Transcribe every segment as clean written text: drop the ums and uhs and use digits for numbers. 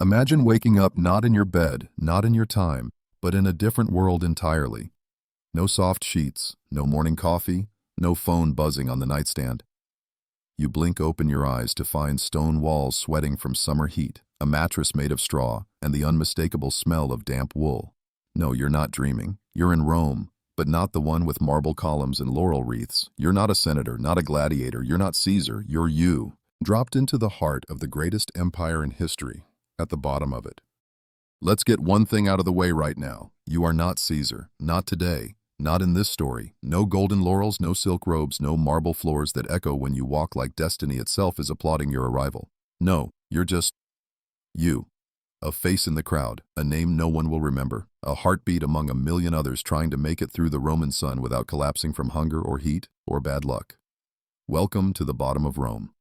Imagine waking up not in your bed, not in your time, but in a different world entirely. No soft sheets, no morning coffee, no phone buzzing on the nightstand. You blink open your eyes to find stone walls sweating from summer heat, a mattress made of straw, and the unmistakable smell of damp wool. No, you're not dreaming. You're in Rome, but not the one with marble columns and laurel wreaths. You're not a senator, not a gladiator, you're not Caesar, you're you, dropped into the heart of the greatest empire in history, at the bottom of it. Let's get one thing out of the way right now. You are not Caesar, not today, not in this story. No golden laurels, no silk robes, no marble floors that echo when you walk like destiny itself is applauding your arrival. No, you're just you. A face in the crowd, a name no one will remember, a heartbeat among a million others trying to make it through the Roman sun without collapsing from hunger or heat or bad luck. Welcome to the bottom of Rome.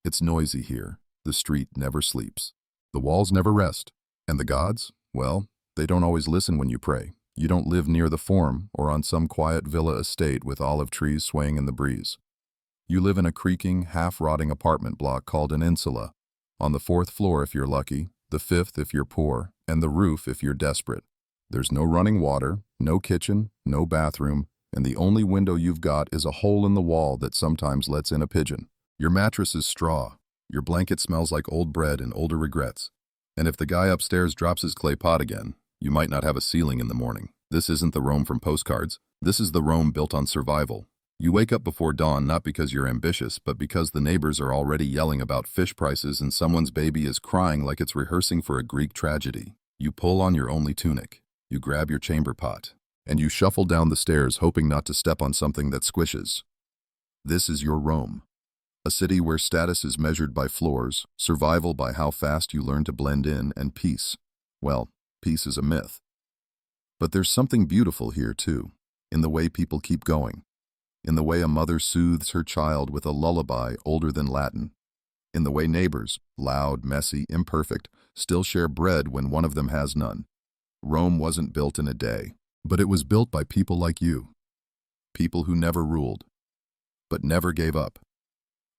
It's noisy here. The street never sleeps. The walls never rest. And the gods? Well, they don't always listen when you pray. You don't live near the Forum or on some quiet villa estate with olive trees swaying in the breeze. You live in a creaking, half-rotting apartment block called an insula. On the 4th floor if you're lucky, the 5th if you're poor, and the roof if you're desperate. There's no running water, no kitchen, no bathroom, and the only window you've got is a hole in the wall that sometimes lets in a pigeon. Your mattress is straw. Your blanket smells like old bread and older regrets. And if the guy upstairs drops his clay pot again, you might not have a ceiling in the morning. This isn't the Rome from postcards. This is the Rome built on survival. You wake up before dawn not because you're ambitious, but because the neighbors are already yelling about fish prices and someone's baby is crying like it's rehearsing for a Greek tragedy. You pull on your only tunic. You grab your chamber pot. And you shuffle down the stairs hoping not to step on something that squishes. This is your Rome. A city where status is measured by floors, survival by how fast you learn to blend in, and peace. Well, peace is a myth. But there's something beautiful here, too, in the way people keep going, in the way a mother soothes her child with a lullaby older than Latin, in the way neighbors, loud, messy, imperfect, still share bread when one of them has none. Rome wasn't built in a day, but it was built by people like you, people who never ruled, but never gave up.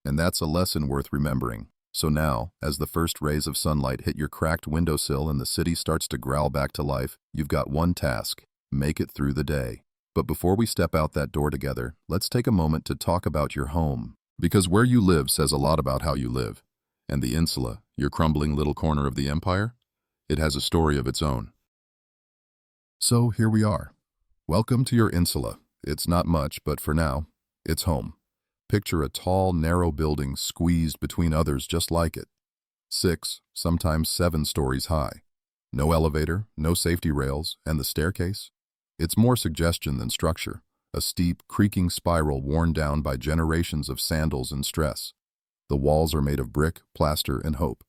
And that's a lesson worth remembering. So now, as the first rays of sunlight hit your cracked windowsill and the city starts to growl back to life, you've got one task: make it through the day. But before we step out that door together, let's take a moment to talk about your home. Because where you live says a lot about how you live. And the insula, your crumbling little corner of the empire, it has a story of its own. So here we are. Welcome to your insula. It's not much, but for now, it's home. Picture a tall, narrow building squeezed between others just like it. 6, sometimes 7 stories high. No elevator, no safety rails, and the staircase? It's more suggestion than structure, a steep, creaking spiral worn down by generations of sandals and stress. The walls are made of brick, plaster, and hope,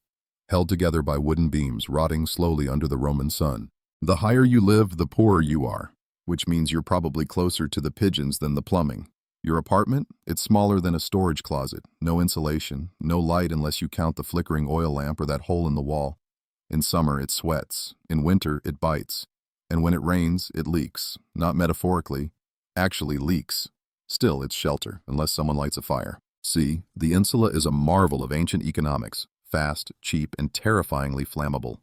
held together by wooden beams rotting slowly under the Roman sun. The higher you live, the poorer you are, which means you're probably closer to the pigeons than the plumbing. Your apartment? It's smaller than a storage closet. No insulation, no light unless you count the flickering oil lamp or that hole in the wall. In summer, it sweats. In winter, it bites. And when it rains, it leaks. Not metaphorically, actually leaks. Still, it's shelter, unless someone lights a fire. See, the insula is a marvel of ancient economics. Fast, cheap, and terrifyingly flammable.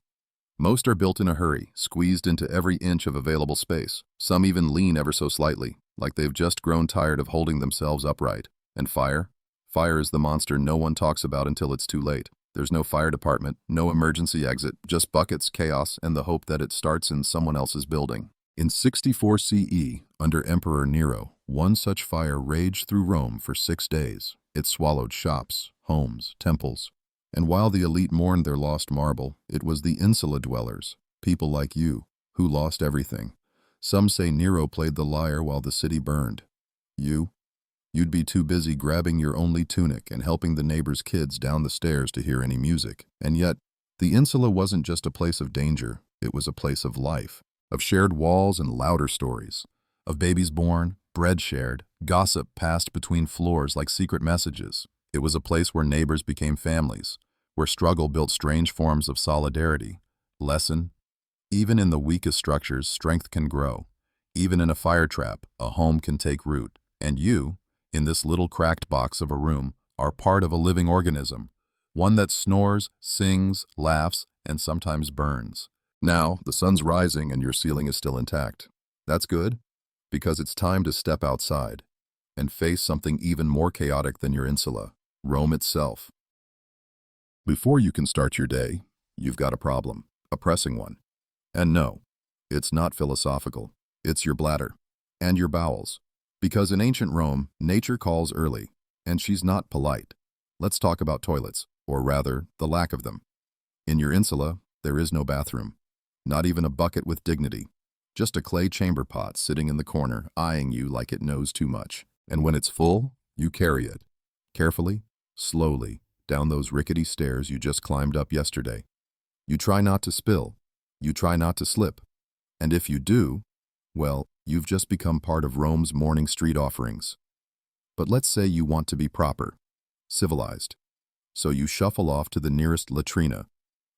Most are built in a hurry, squeezed into every inch of available space. Some even lean ever so slightly, like they've just grown tired of holding themselves upright. And fire? Fire is the monster no one talks about until it's too late. There's no fire department, no emergency exit, just buckets, chaos, and the hope that it starts in someone else's building. In 64 CE, under Emperor Nero, one such fire raged through Rome for 6 days. It swallowed shops, homes, temples. And while the elite mourned their lost marble, it was the insula dwellers, people like you, who lost everything. Some say Nero played the lyre while the city burned. You'd be too busy grabbing your only tunic and helping the neighbor's kids down the stairs to hear any music. And yet, the insula wasn't just a place of danger, it was a place of life, of shared walls and louder stories, of babies born, bread shared, gossip passed between floors like secret messages. It was a place where neighbors became families, where struggle built strange forms of solidarity. Lesson: even in the weakest structures, strength can grow. Even in a fire trap, a home can take root. And you, in this little cracked box of a room, are part of a living organism, one that snores, sings, laughs, and sometimes burns. Now, the sun's rising and your ceiling is still intact. That's good, because it's time to step outside and face something even more chaotic than your insula, Rome itself. Before you can start your day, you've got a problem, a pressing one. And no, it's not philosophical. It's your bladder and your bowels. Because in ancient Rome, nature calls early, and she's not polite. Let's talk about toilets, or rather, the lack of them. In your insula, there is no bathroom. Not even a bucket with dignity. Just a clay chamber pot sitting in the corner, eyeing you like it knows too much. And when it's full, you carry it. Carefully, slowly, down those rickety stairs you just climbed up yesterday. You try not to spill. You try not to slip. And if you do, well, you've just become part of Rome's morning street offerings. But let's say you want to be proper, civilized. So you shuffle off to the nearest latrina,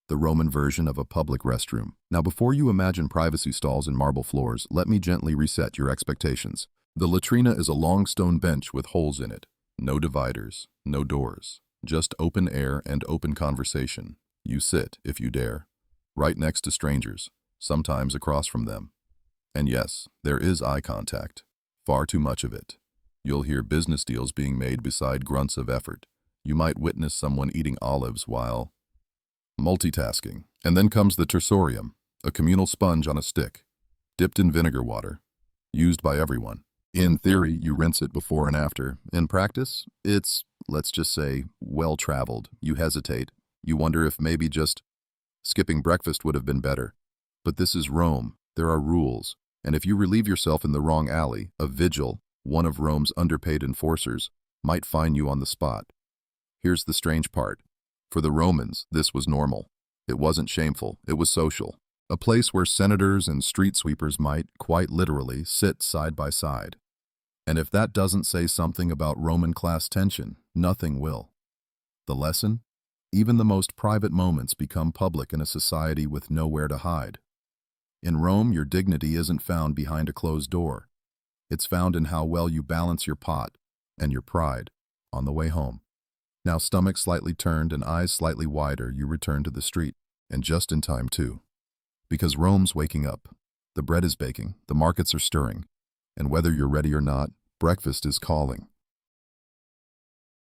the Roman version of a public restroom. Now, before you imagine privacy stalls and marble floors, let me gently reset your expectations. The latrina is a long stone bench with holes in it. No dividers, no doors, just open air and open conversation. You sit, if you dare, right next to strangers, sometimes across from them. And yes, there is eye contact. Far too much of it. You'll hear business deals being made beside grunts of effort. You might witness someone eating olives while multitasking. And then comes the tersorium, a communal sponge on a stick, dipped in vinegar water, used by everyone. In theory, you rinse it before and after. In practice, it's, let's just say, well-traveled. You hesitate. You wonder if maybe just skipping breakfast would have been better. But this is Rome. There are rules. And if you relieve yourself in the wrong alley, a vigil, one of Rome's underpaid enforcers, might fine you on the spot. Here's the strange part. For the Romans, this was normal. It wasn't shameful, it was social. A place where senators and street sweepers might, quite literally, sit side by side. And if that doesn't say something about Roman class tension, nothing will. The lesson? Even the most private moments become public in a society with nowhere to hide. In Rome, your dignity isn't found behind a closed door. It's found in how well you balance your pot and your pride on the way home. Now, stomach slightly turned and eyes slightly wider, you return to the street. And just in time, too. Because Rome's waking up. The bread is baking, the markets are stirring. And whether you're ready or not, breakfast is calling.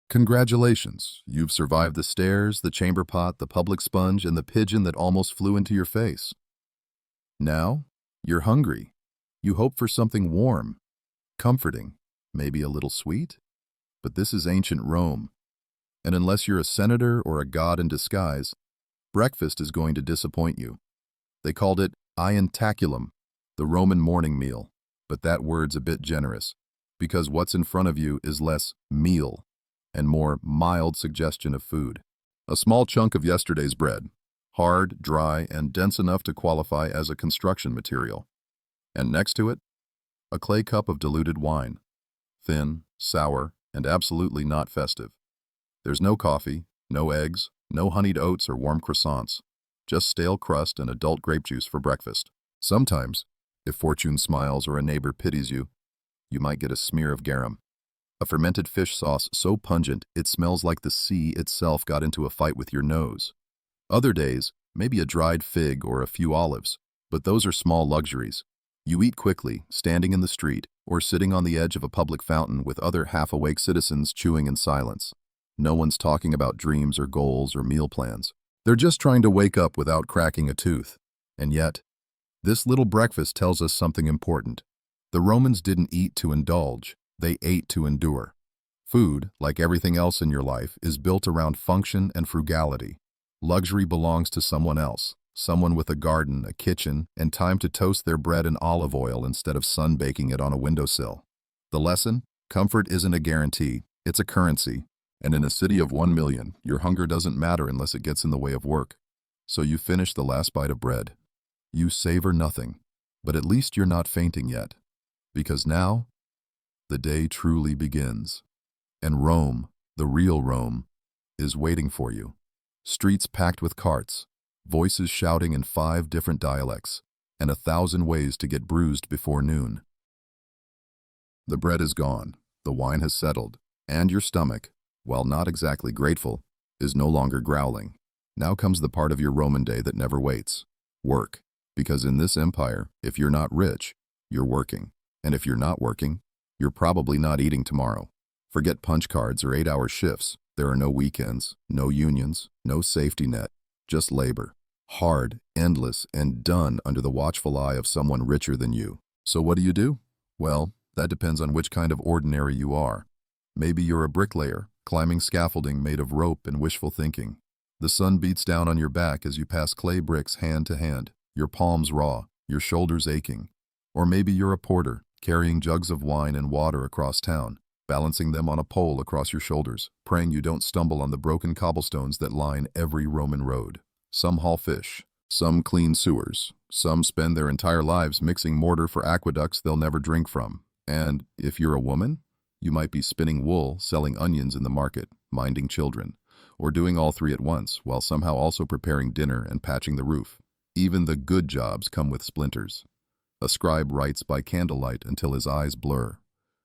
Congratulations, you've survived the stairs, the chamber pot, the public sponge, and the pigeon that almost flew into your face. Now, you're hungry. You hope for something warm, comforting, maybe a little sweet. But this is ancient Rome. And unless you're a senator or a god in disguise, breakfast is going to disappoint you. They called it ientaculum, the Roman morning meal. But that word's a bit generous, because what's in front of you is less meal and more mild suggestion of food. A small chunk of yesterday's bread, hard, dry, and dense enough to qualify as a construction material. And next to it, a clay cup of diluted wine, thin, sour, and absolutely not festive. There's no coffee, no eggs, no honeyed oats or warm croissants, just stale crust and adult grape juice for breakfast. Sometimes, if fortune smiles or a neighbor pities you, you might get a smear of garum, a fermented fish sauce so pungent it smells like the sea itself got into a fight with your nose. Other days, maybe a dried fig or a few olives, but those are small luxuries. You eat quickly, standing in the street, or sitting on the edge of a public fountain with other half-awake citizens chewing in silence. No one's talking about dreams or goals or meal plans. They're just trying to wake up without cracking a tooth. And yet, this little breakfast tells us something important. The Romans didn't eat to indulge, they ate to endure. Food, like everything else in your life, is built around function and frugality. Luxury belongs to someone else, someone with a garden, a kitchen, and time to toast their bread in olive oil instead of sun-baking it on a windowsill. The lesson? Comfort isn't a guarantee, it's a currency. And in a city of 1 million, your hunger doesn't matter unless it gets in the way of work. So you finish the last bite of bread. You savor nothing, but at least you're not fainting yet. Because now, the day truly begins. And Rome, the real Rome, is waiting for you. Streets packed with carts, voices shouting in 5 different dialects, and 1,000 ways to get bruised before noon. The bread is gone, the wine has settled, and your stomach, while not exactly grateful, is no longer growling. Now comes the part of your Roman day that never waits. Work. Because in this empire, if you're not rich, you're working. And if you're not working, you're probably not eating tomorrow. Forget punch cards or 8-hour shifts. There are no weekends, no unions, no safety net, just labor. Hard, endless, and done under the watchful eye of someone richer than you. So what do? Well, that depends on which kind of ordinary you are. Maybe you're a bricklayer, climbing scaffolding made of rope and wishful thinking. The sun beats down on your back as you pass clay bricks hand to hand, your palms raw, your shoulders aching. Or maybe you're a porter, carrying jugs of wine and water across town, balancing them on a pole across your shoulders, praying you don't stumble on the broken cobblestones that line every Roman road. Some haul fish, some clean sewers, some spend their entire lives mixing mortar for aqueducts they'll never drink from. And if you're a woman, you might be spinning wool, selling onions in the market, minding children, or doing all three at once while somehow also preparing dinner and patching the roof. Even the good jobs come with splinters. A scribe writes by candlelight until his eyes blur.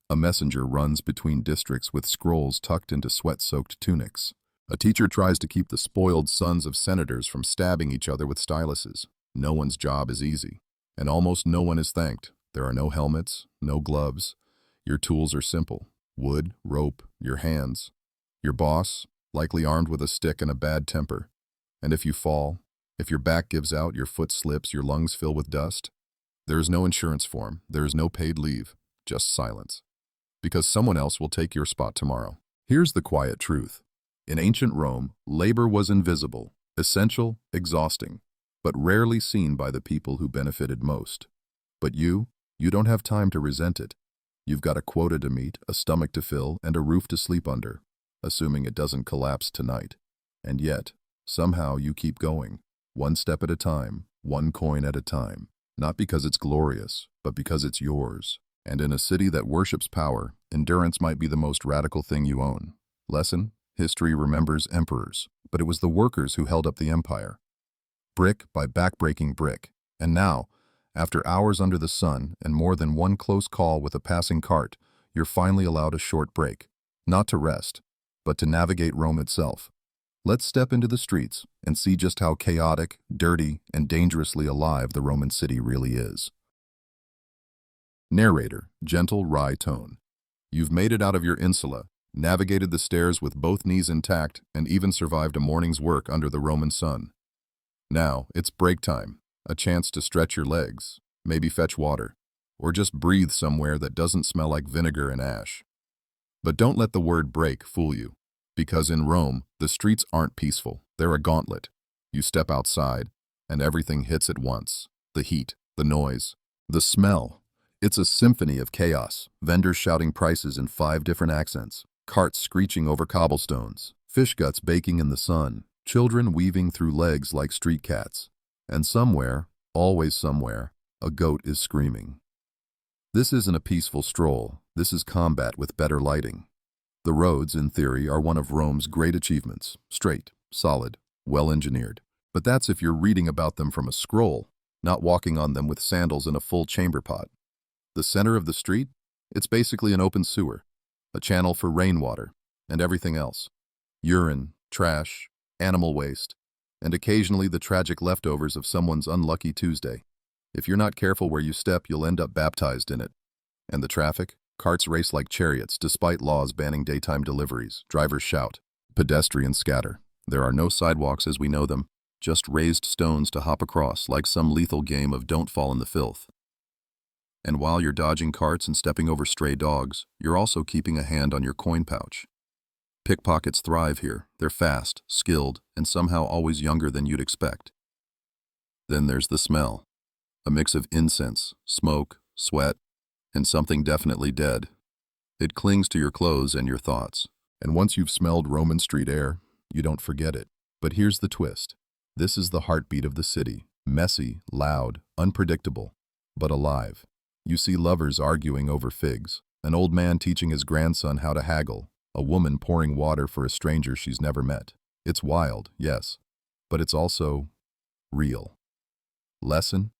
A messenger runs between districts with scrolls tucked into sweat-soaked tunics. A teacher tries to keep the spoiled sons of senators from stabbing each other with styluses. No one's job is easy, and almost no one is thanked. There are no helmets, no gloves. Your tools are simple: wood, rope, your hands. Your boss, likely armed with a stick and a bad temper. And if you fall, if your back gives out, your foot slips, your lungs fill with dust, there is no insurance form, there is no paid leave, just silence. Because someone else will take your spot tomorrow. Here's the quiet truth. In ancient Rome, labor was invisible, essential, exhausting, but rarely seen by the people who benefited most. But you don't have time to resent it. You've got a quota to meet, a stomach to fill, and a roof to sleep under, assuming it doesn't collapse tonight. And yet, somehow you keep going, one step at a time, one coin at a time, not because it's glorious, but because it's yours. And in a city that worships power, endurance might be the most radical thing you own. Lesson: history remembers emperors, but it was the workers who held up the empire. Brick by backbreaking brick. And now, after hours under the sun and more than one close call with a passing cart, you're finally allowed a short break. Not to rest, but to navigate Rome itself. Let's step into the streets and see just how chaotic, dirty, and dangerously alive the Roman city really is. Narrator, gentle, wry tone. You've made it out of your insula, navigated the stairs with both knees intact, and even survived a morning's work under the Roman sun. Now, it's break time, a chance to stretch your legs, maybe fetch water, or just breathe somewhere that doesn't smell like vinegar and ash. But don't let the word break fool you, because in Rome, the streets aren't peaceful, they're a gauntlet. You step outside, and everything hits at once. The heat, the noise, the smell. It's a symphony of chaos, vendors shouting prices in 5 different accents, carts screeching over cobblestones, fish guts baking in the sun, children weaving through legs like street cats. And somewhere, always somewhere, a goat is screaming. This isn't a peaceful stroll, this is combat with better lighting. The roads, in theory, are one of Rome's great achievements, straight, solid, well-engineered. But that's if you're reading about them from a scroll, not walking on them with sandals in a full chamber pot. The center of the street? It's basically an open sewer, a channel for rainwater, and everything else. Urine, trash, animal waste, and occasionally the tragic leftovers of someone's unlucky Tuesday. If you're not careful where you step, you'll end up baptized in it. And the traffic? Carts race like chariots, despite laws banning daytime deliveries. Drivers shout. Pedestrians scatter. There are no sidewalks as we know them, just raised stones to hop across, like some lethal game of don't fall in the filth. And while you're dodging carts and stepping over stray dogs, you're also keeping a hand on your coin pouch. Pickpockets thrive here. They're fast, skilled, and somehow always younger than you'd expect. Then there's the smell. A mix of incense, smoke, sweat, and something definitely dead. It clings to your clothes and your thoughts. And once you've smelled Roman street air, you don't forget it. But here's the twist. This is the heartbeat of the city. Messy, loud, unpredictable, but alive. You see lovers arguing over figs, an old man teaching his grandson how to haggle, a woman pouring water for a stranger she's never met. It's wild, yes, but it's also real. Lesson?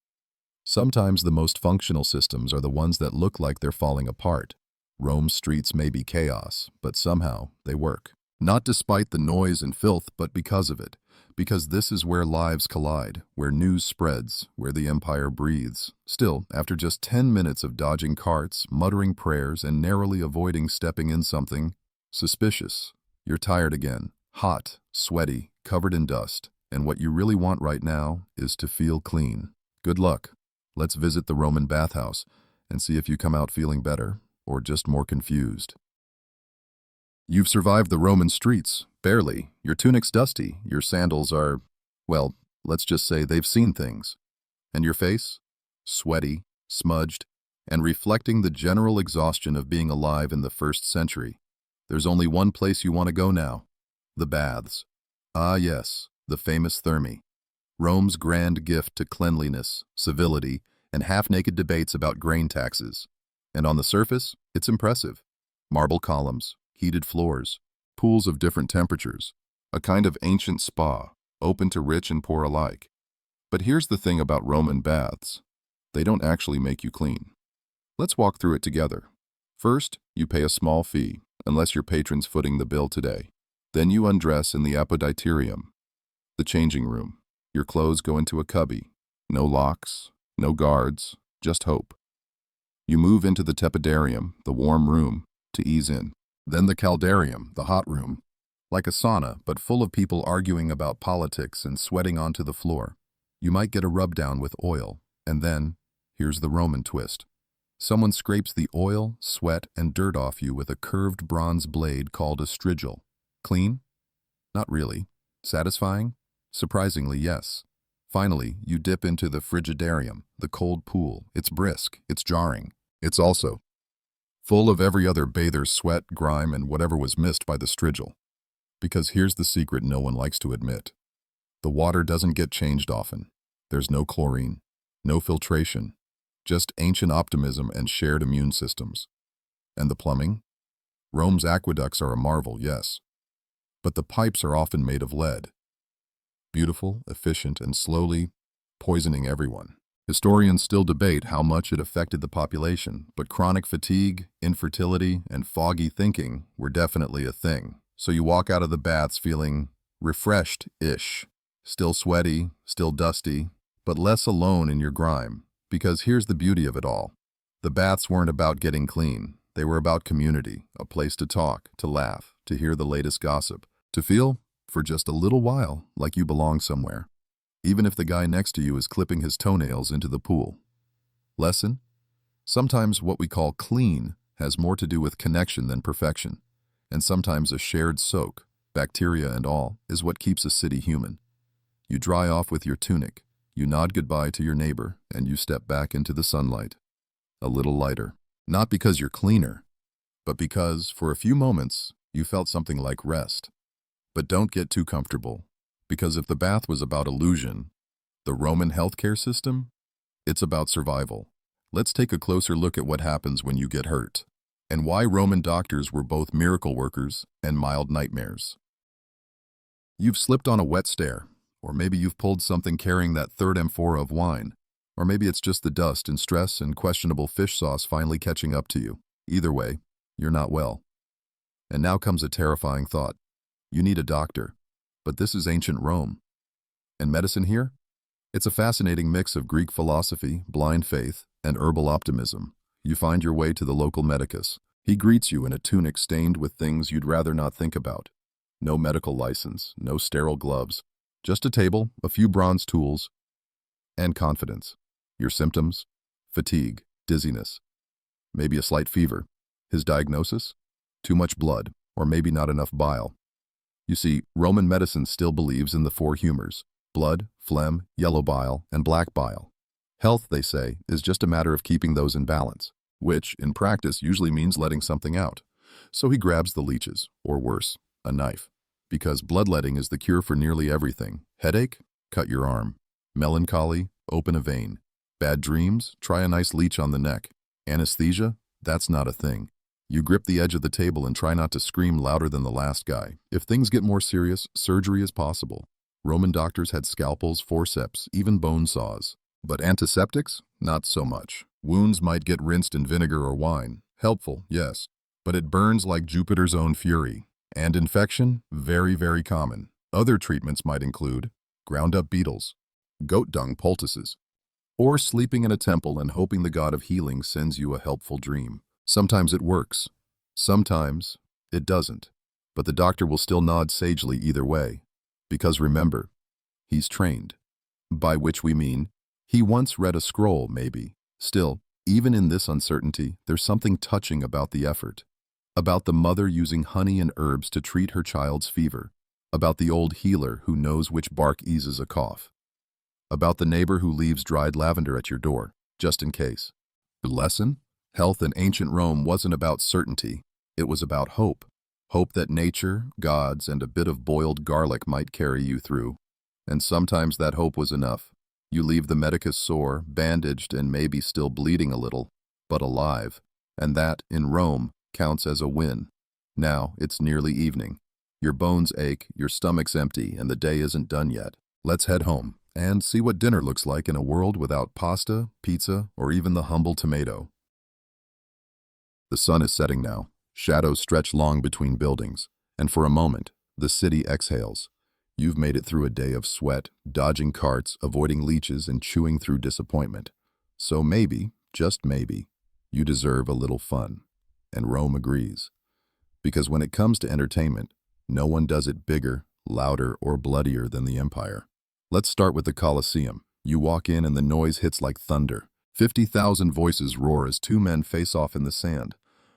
Sometimes the most functional systems are the ones that look like they're falling apart. Rome's streets may be chaos, but somehow they work. Not despite the noise and filth, but because of it. Because this is where lives collide, where news spreads, where the empire breathes. Still, after just 10 minutes of dodging carts, muttering prayers, and narrowly avoiding stepping in something suspicious, you're tired again, hot, sweaty, covered in dust, and what you really want right now is to feel clean. Good luck. Let's visit the Roman bathhouse and see if you come out feeling better, or just more confused. You've survived the Roman streets, barely. Your tunic's dusty, your sandals are, well, let's just say they've seen things. And your face? Sweaty, smudged, and reflecting the general exhaustion of being alive in the 1st century. There's only one place you want to go now. The baths. Ah yes, the famous thermae. Rome's grand gift to cleanliness, civility, and half-naked debates about grain taxes. And on the surface, it's impressive. Marble columns, heated floors, pools of different temperatures, a kind of ancient spa, open to rich and poor alike. But here's the thing about Roman baths. They don't actually make you clean. Let's walk through it together. First, you pay a small fee, unless your patron's footing the bill today. Then you undress in the apoditerium, the changing room. Your clothes go into a cubby. No locks, no guards, just hope. You move into the tepidarium, the warm room, to ease in. Then the caldarium, the hot room, like a sauna, but full of people arguing about politics and sweating onto the floor. You might get a rub down with oil, and then, here's the Roman twist. Someone scrapes the oil, sweat, and dirt off you with a curved bronze blade called a strigil. Clean? Not really. Satisfying? Surprisingly, yes. Finally, you dip into the frigidarium, the cold pool. It's brisk, it's jarring. It's also full of every other bather's sweat, grime, and whatever was missed by the strigil. Because here's the secret no one likes to admit. The water doesn't get changed often. There's no chlorine, no filtration, just ancient optimism and shared immune systems. And the plumbing? Rome's aqueducts are a marvel, yes. But the pipes are often made of lead. Beautiful, efficient, and slowly poisoning everyone. Historians still debate how much it affected the population, but chronic fatigue, infertility, and foggy thinking were definitely a thing. So you walk out of the baths feeling refreshed-ish, still sweaty, still dusty, but less alone in your grime. Because here's the beauty of it all. The baths weren't about getting clean. They were about community, a place to talk, to laugh, to hear the latest gossip, to feel, for just a little while, like you belong somewhere. Even if the guy next to you is clipping his toenails into the pool. Lesson? Sometimes what we call clean has more to do with connection than perfection. And sometimes a shared soak, bacteria and all, is what keeps a city human. You dry off with your tunic, you nod goodbye to your neighbor, and you step back into the sunlight. A little lighter. Not because you're cleaner, but because, for a few moments, you felt something like rest. But don't get too comfortable. Because if the bath was about illusion, the Roman healthcare system, it's about survival. Let's take a closer look at what happens when you get hurt, and why Roman doctors were both miracle workers and mild nightmares. You've slipped on a wet stair, or maybe you've pulled something carrying that third amphora of wine, or maybe it's just the dust and stress and questionable fish sauce finally catching up to you. Either way, you're not well. And now comes a terrifying thought. You need a doctor. But this is ancient Rome. And medicine here? It's a fascinating mix of Greek philosophy, blind faith, and herbal optimism. You find your way to the local medicus. He greets you in a tunic stained with things you'd rather not think about. No medical license, no sterile gloves, just a table, a few bronze tools, and confidence. Your symptoms? Fatigue, dizziness, maybe a slight fever. His diagnosis? Too much blood, or maybe not enough bile. You see, Roman medicine still believes in the 4 humors: blood, phlegm, yellow bile, and black bile. Health, they say, is just a matter of keeping those in balance, which, in practice, usually means letting something out. So he grabs the leeches, or worse, a knife. Because bloodletting is the cure for nearly everything. Headache? Cut your arm. Melancholy? Open a vein. Bad dreams? Try a nice leech on the neck. Anesthesia? That's not a thing. You grip the edge of the table and try not to scream louder than the last guy. If things get more serious, surgery is possible. Roman doctors had scalpels, forceps, even bone saws. But antiseptics? Not so much. Wounds might get rinsed in vinegar or wine. Helpful, yes. But it burns like Jupiter's own fury. And infection? Very, very common. Other treatments might include ground-up beetles, goat dung poultices, or sleeping in a temple and hoping the god of healing sends you a helpful dream. Sometimes it works. Sometimes it doesn't. But the doctor will still nod sagely either way. Because remember, he's trained. By which we mean, he once read a scroll, maybe. Still, even in this uncertainty, there's something touching about the effort. About the mother using honey and herbs to treat her child's fever. About the old healer who knows which bark eases a cough. About the neighbor who leaves dried lavender at your door, just in case. The lesson? Health in ancient Rome wasn't about certainty. It was about hope. Hope that nature, gods, and a bit of boiled garlic might carry you through. And sometimes that hope was enough. You leave the medicus sore, bandaged, and maybe still bleeding a little, but alive. And that, in Rome, counts as a win. Now, it's nearly evening. Your bones ache, your stomach's empty, and the day isn't done yet. Let's head home and see what dinner looks like in a world without pasta, pizza, or even the humble tomato. The sun is setting now. Shadows stretch long between buildings, and for a moment, the city exhales. You've made it through a day of sweat, dodging carts, avoiding leeches, and chewing through disappointment. So maybe, just maybe, you deserve a little fun. And Rome agrees. Because when it comes to entertainment, no one does it bigger, louder, or bloodier than the empire. Let's start with the Colosseum. You walk in and the noise hits like thunder. 50,000 voices roar as two men face off in the sand.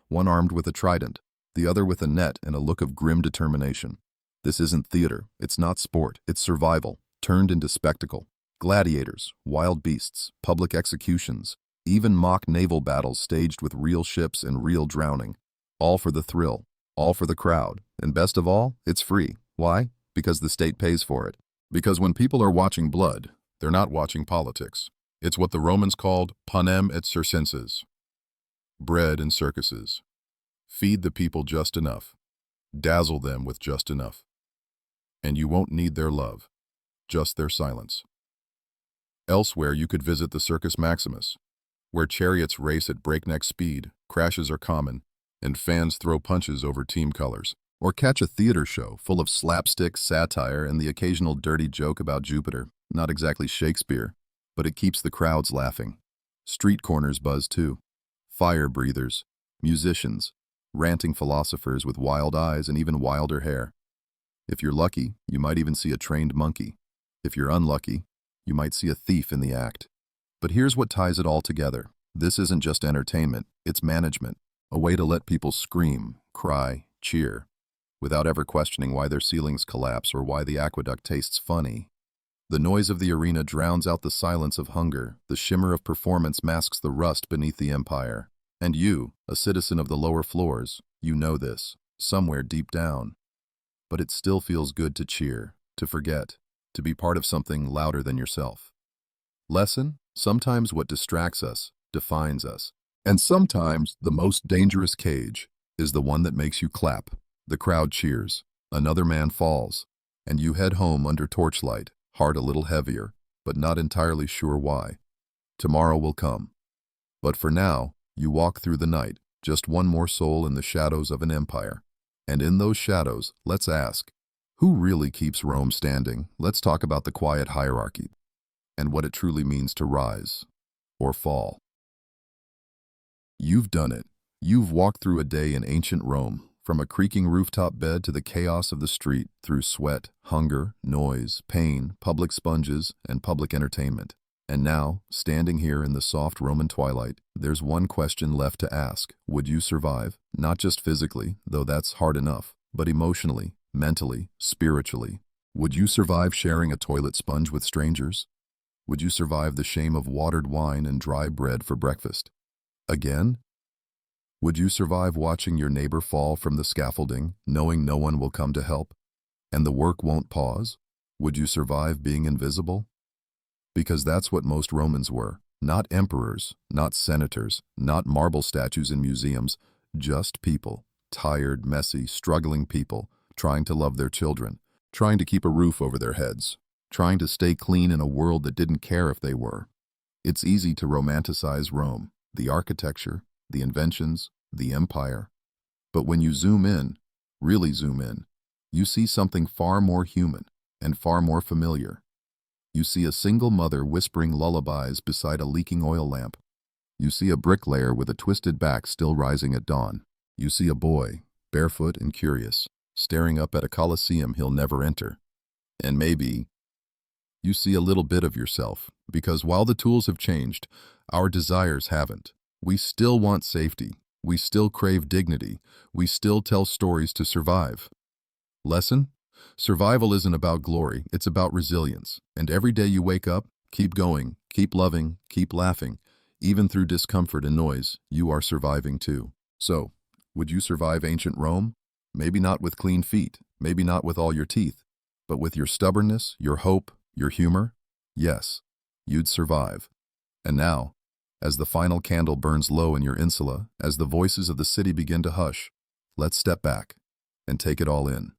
One armed with a trident, the other with a net and a look of grim determination. This isn't theater, it's not sport, it's survival, turned into spectacle. Gladiators, wild beasts, public executions, even mock naval battles staged with real ships and real drowning. All for the thrill, all for the crowd, and best of all, it's free. Why? Because the state pays for it. Because when people are watching blood, they're not watching politics. It's what the Romans called panem et circenses. Bread and circuses. Feed the people just enough. Dazzle them with just enough. And you won't need their love, just their silence. Elsewhere you could visit the Circus Maximus, where chariots race at breakneck speed, crashes are common, and fans throw punches over team colors. Or catch a theater show full of slapstick, satire, and the occasional dirty joke about Jupiter. Not exactly Shakespeare, but it keeps the crowds laughing. Street corners buzz too. Fire breathers, musicians, ranting philosophers with wild eyes and even wilder hair. If you're lucky, you might even see a trained monkey. If you're unlucky, you might see a thief in the act. But here's what ties it all together. This isn't just entertainment, it's management. A way to let people scream, cry, cheer, without ever questioning why their ceilings collapse or why the aqueduct tastes funny. The noise of the arena drowns out the silence of hunger. The shimmer of performance masks the rust beneath the empire. And you, a citizen of the lower floors, you know this, somewhere deep down. But it still feels good to cheer, to forget, to be part of something louder than yourself. Lesson? Sometimes what distracts us defines us. And sometimes the most dangerous cage is the one that makes you clap. The crowd cheers, another man falls, and you head home under torchlight, heart a little heavier, but not entirely sure why. Tomorrow will come. But for now, you walk through the night, just one more soul in the shadows of an empire. And in those shadows, let's ask, who really keeps Rome standing? Let's talk about the quiet hierarchy and what it truly means to rise or fall. You've done it. You've walked through a day in ancient Rome, from a creaking rooftop bed to the chaos of the street, through sweat, hunger, noise, pain, public sponges, and public entertainment. And now, standing here in the soft Roman twilight, there's one question left to ask. Would you survive? Not just physically, though that's hard enough, but emotionally, mentally, spiritually. Would you survive sharing a toilet sponge with strangers? Would you survive the shame of watered wine and dry bread for breakfast? Again? Would you survive watching your neighbor fall from the scaffolding, knowing no one will come to help, and the work won't pause? Would you survive being invisible? Because that's what most Romans were. Not emperors, not senators, not marble statues in museums, just people. Tired, messy, struggling people, trying to love their children, trying to keep a roof over their heads, trying to stay clean in a world that didn't care if they were. It's easy to romanticize Rome, the architecture, the inventions, the empire. But when you zoom in, really zoom in, you see something far more human and far more familiar. You see a single mother whispering lullabies beside a leaking oil lamp. You see a bricklayer with a twisted back still rising at dawn. You see a boy, barefoot and curious, staring up at a coliseum he'll never enter. And maybe you see a little bit of yourself, because while the tools have changed, our desires haven't. We still want safety. We still crave dignity. We still tell stories to survive. Lesson? Survival isn't about glory, it's about resilience. And every day you wake up, keep going, keep loving, keep laughing. Even through discomfort and noise, you are surviving too. So, would you survive ancient Rome? Maybe not with clean feet, maybe not with all your teeth, but with your stubbornness, your hope, your humor? Yes, you'd survive. And now, as the final candle burns low in your insula, as the voices of the city begin to hush, let's step back and take it all in.